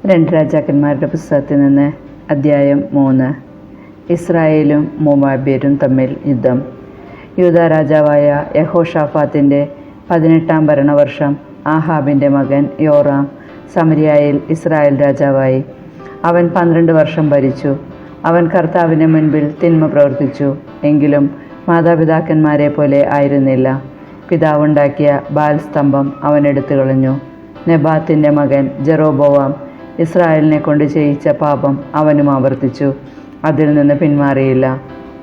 രണ്ട് രാജാക്കന്മാരുടെ പുസ്തകത്തിൽ നിന്ന് അധ്യായം 3. ഇസ്രായേലും മോവാബ്യരും തമ്മിൽ യുദ്ധം. യൂദാ രാജാവായ യഹോഷാഫാത്തിൻ്റെ 18-ാം ഭരണവർഷം ആഹാബിൻ്റെ മകൻ യോറാം സമരിയായിൽ ഇസ്രായേൽ രാജാവായി. അവൻ 12 വർഷം ഭരിച്ചു. അവൻ കർത്താവിന് മുൻപിൽ തിന്മ പ്രവർത്തിച്ചു, എങ്കിലും മാതാപിതാക്കന്മാരെ പോലെ ആയിരുന്നില്ല. പിതാവുണ്ടാക്കിയ ബാൽ സ്തംഭം അവൻ എടുത്തു കളഞ്ഞു. നെബാത്തിൻ്റെ മകൻ ജെറോബോവാം ഇസ്രായേലിനെ കൊണ്ട് ചെയ്യിച്ച പാപം അവനും ആവർത്തിച്ചു. അതിൽ നിന്ന് പിന്മാറിയില്ല.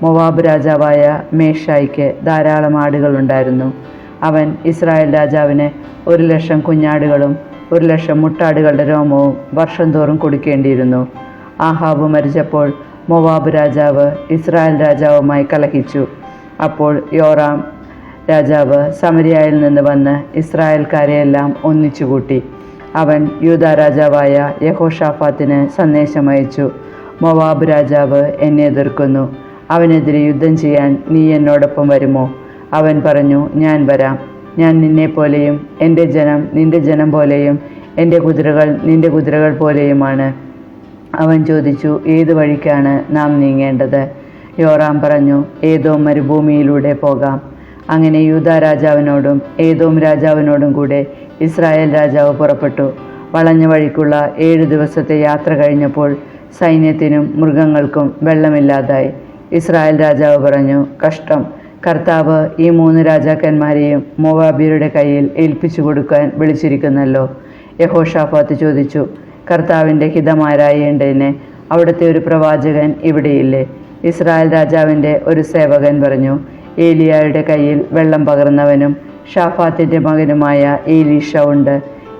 മോവാബ് രാജാവായ മേഷായിക്ക് ധാരാളം ആടുകളുണ്ടായിരുന്നു. അവൻ ഇസ്രായേൽ രാജാവിന് 1,00,000 കുഞ്ഞാടുകളും 1,00,000 മുട്ടാടുകളുടെ രോമവും വർഷം തോറും കൊടുക്കേണ്ടിയിരുന്നു. ആഹാബ് മരിച്ചപ്പോൾ മോവാബ് രാജാവ് ഇസ്രായേൽ രാജാവുമായി കലഹിച്ചു. അപ്പോൾ യോറാം രാജാവ് സമരിയായിൽ നിന്ന് വന്ന് ഇസ്രായേൽക്കാരെയെല്ലാം ഒന്നിച്ചുകൂട്ടി. അവൻ യൂദാ രാജാവായ യഹോഷാഫാത്തിന് സന്ദേശമയച്ചു: മോവാബ് രാജാവ് എന്നെ എതിർക്കുന്നു. അവനെതിരെ യുദ്ധം ചെയ്യാൻ നീ എന്നോടൊപ്പം വരുമോ? അവൻ പറഞ്ഞു: ഞാൻ വരാം. ഞാൻ നിന്നെപ്പോലെയും എൻ്റെ ജനം നിൻ്റെ ജനം പോലെയും എൻ്റെ കുതിരകൾ നിൻ്റെ കുതിരകൾ പോലെയുമാണ്. അവൻ ചോദിച്ചു: ഏത് വഴിക്കാണ് നാം നീങ്ങേണ്ടത്? യോറാം പറഞ്ഞു: ഏദോം മരുഭൂമിയിലൂടെ പോകാം. അങ്ങനെ യൂദാ രാജാവിനോടും ഏദോം രാജാവിനോടും കൂടെ ഇസ്രായേൽ രാജാവ് പുറപ്പെട്ടു. വളഞ്ഞ വഴിക്കുള്ള 7 ദിവസത്തെ യാത്ര കഴിഞ്ഞപ്പോൾ സൈന്യത്തിനും മൃഗങ്ങൾക്കും വെള്ളമില്ലാതായി. ഇസ്രായേൽ രാജാവ് പറഞ്ഞു: കഷ്ടം! കർത്താവ് ഈ 3 രാജാക്കന്മാരെയും മോവാബ്യരുടെ കയ്യിൽ ഏൽപ്പിച്ചു കൊടുക്കാൻ വിളിച്ചിരിക്കുന്നല്ലോ. യഹോഷാഫാത്ത് ചോദിച്ചു: കർത്താവിൻ്റെ ഹിതമാരായേണ്ടതിന് അവിടുത്തെ ഒരു പ്രവാചകൻ ഇവിടെയില്ലേ? ഇസ്രായേൽ രാജാവിൻ്റെ ഒരു സേവകൻ പറഞ്ഞു: ഏലിയായുടെ കയ്യിൽ വെള്ളം പകർന്നവനും ഷാഫാത്തിൻ്റെ മകനുമായ ഏലീഷ ഉണ്ട്.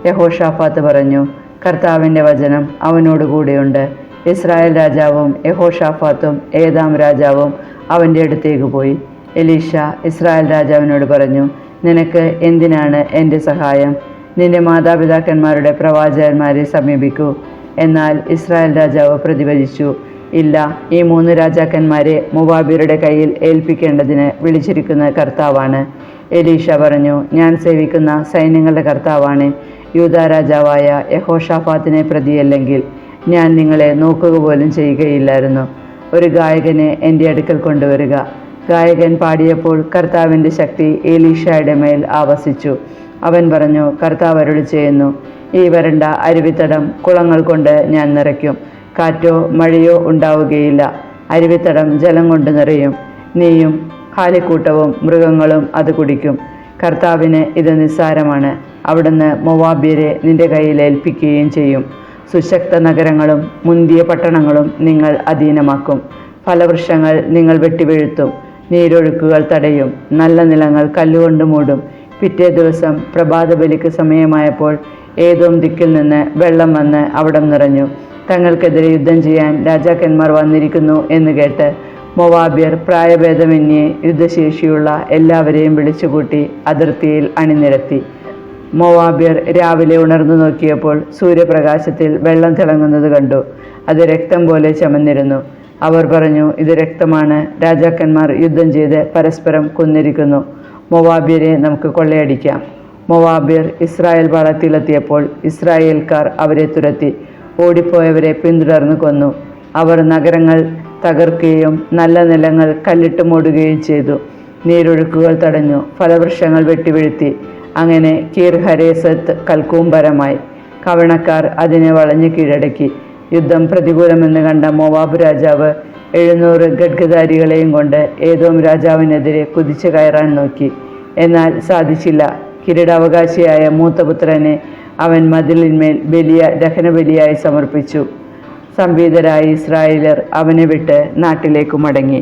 യഹോഷാഫാത്ത് പറഞ്ഞു: കർത്താവിൻ്റെ വചനം അവനോടുകൂടെയുണ്ട്. ഇസ്രായേൽ രാജാവും യഹോഷാഫാത്തും ഏതാം രാജാവും അവൻ്റെ അടുത്തേക്ക് പോയി. എലീഷ ഇസ്രായേൽ രാജാവിനോട് പറഞ്ഞു: നിനക്ക് എന്തിനാണ് എൻ്റെ സഹായം? നിന്റെ മാതാപിതാക്കന്മാരുടെ പ്രവാചകന്മാരെ സമീപിക്കൂ. എന്നാൽ ഇസ്രായേൽ രാജാവ് പ്രതിവചിച്ചു: ഇല്ല, ഈ 3 രാജാക്കന്മാരെ മോവാബ്യരുടെ കയ്യിൽ ഏൽപ്പിക്കേണ്ടതിന് വിളിച്ചിരിക്കുന്ന കർത്താവാണ്. എലീഷ പറഞ്ഞു: ഞാൻ സേവിക്കുന്ന സൈന്യങ്ങളുടെ കർത്താവാണ്. യൂദാ രാജാവായ യഹോഷാഫാത്തിനെ പ്രതിയല്ലെങ്കിൽ ഞാൻ നിങ്ങളെ നോക്കുക പോലും ചെയ്യുകയില്ലായിരുന്നു. ഒരു ഗായകനെ എൻ്റെ അടുക്കൽ കൊണ്ടുവരിക. ഗായകൻ പാടിയപ്പോൾ കർത്താവിൻ്റെ ശക്തി എലീഷയുടെ മേൽ ആവസിച്ചു. അവൻ പറഞ്ഞു: കർത്താവ് അരുളി ചെയ്യുന്നു, ഈ വരണ്ട അരുവിത്തടം കുളങ്ങൾ കൊണ്ട് ഞാൻ നിറയ്ക്കും. കാറ്റോ മഴയോ ഉണ്ടാവുകയില്ല. അരുവിത്തടം ജലം കൊണ്ട് നിറയും. നീയും കാലിക്കൂട്ടവും മൃഗങ്ങളും അത് കുടിക്കും. കർത്താവിന് ഇത് നിസ്സാരമാണ്. അവിടുന്ന് മോവാബ്യരെ നിന്റെ കയ്യിൽ ഏൽപ്പിക്കുകയും ചെയ്യും. സുശക്ത നഗരങ്ങളും മുന്തിയ പട്ടണങ്ങളും നിങ്ങൾ അധീനമാക്കും. ഫലവൃക്ഷങ്ങൾ നിങ്ങൾ വെട്ടിവീഴ്ത്തും. നീരൊഴുക്കുകൾ തടയും. നല്ല നിലങ്ങൾ കല്ലുകൊണ്ട് മൂടും. പിറ്റേ ദിവസം പ്രഭാതബലിക്ക് സമയമായപ്പോൾ ഏദോം ദിക്കിൽ നിന്ന് വെള്ളം വന്ന് അവിടം നിറഞ്ഞു. തങ്ങൾക്കെതിരെ യുദ്ധം ചെയ്യാൻ രാജാക്കന്മാർ വന്നിരിക്കുന്നു എന്ന് കേട്ട് മോവാബ്യർ പ്രായഭേദമന്യേ യുദ്ധശേഷിയുള്ള എല്ലാവരെയും വിളിച്ചുകൂട്ടി അതിർത്തിയിൽ അണിനിരത്തി. മോവാബ്യർ രാവിലെ ഉണർന്നു നോക്കിയപ്പോൾ സൂര്യപ്രകാശത്തിൽ വെള്ളം തിളങ്ങുന്നത് കണ്ടു. അത് രക്തം പോലെ ചമന്നിരുന്നു. അവർ പറഞ്ഞു: ഇത് രക്തമാണ്. രാജാക്കന്മാർ യുദ്ധം ചെയ്ത് പരസ്പരം കൊന്നിരിക്കുന്നു. മോവാബ്യരെ നമുക്ക് കൊള്ളയടിക്കാം. മോവാബ്യർ ഇസ്രായേൽ പാളത്തിലെത്തിയപ്പോൾ ഇസ്രായേൽക്കാർ അവരെ തുരത്തി. ഓടിപ്പോയവരെ പിന്തുടർന്ന് കൊന്നു. അവർ നഗരങ്ങൾ തകർക്കുകയും നല്ല നിലങ്ങൾ കല്ലിട്ട് മൂടുകയും ചെയ്തു. നീരൊഴുക്കുകൾ തടഞ്ഞു. ഫലവൃക്ഷങ്ങൾ വെട്ടിവീഴ്ത്തി. അങ്ങനെ കീർഹരേസത്ത് കൽക്കൂമ്പരമായി. കവണക്കാർ അതിനെ വളഞ്ഞു കീഴടക്കി. യുദ്ധം പ്രതികൂലമെന്ന് കണ്ട മോവാബ് രാജാവ് 700 ഖഡ്ഗധാരികളെയും കൊണ്ട് ഏദോം രാജാവിനെതിരെ കുതിച്ചു കയറാൻ നോക്കി. എന്നാൽ സാധിച്ചില്ല. കിരീടാവകാശിയായ മൂത്തപുത്രനെ അവൻ മതിലിന്മേൽ ദഹനബലിയായി സമർപ്പിച്ചു. സംഭീതരായ ഇസ്രായേലർ അവനെ വിട്ട് നാട്ടിലേക്ക് മടങ്ങി.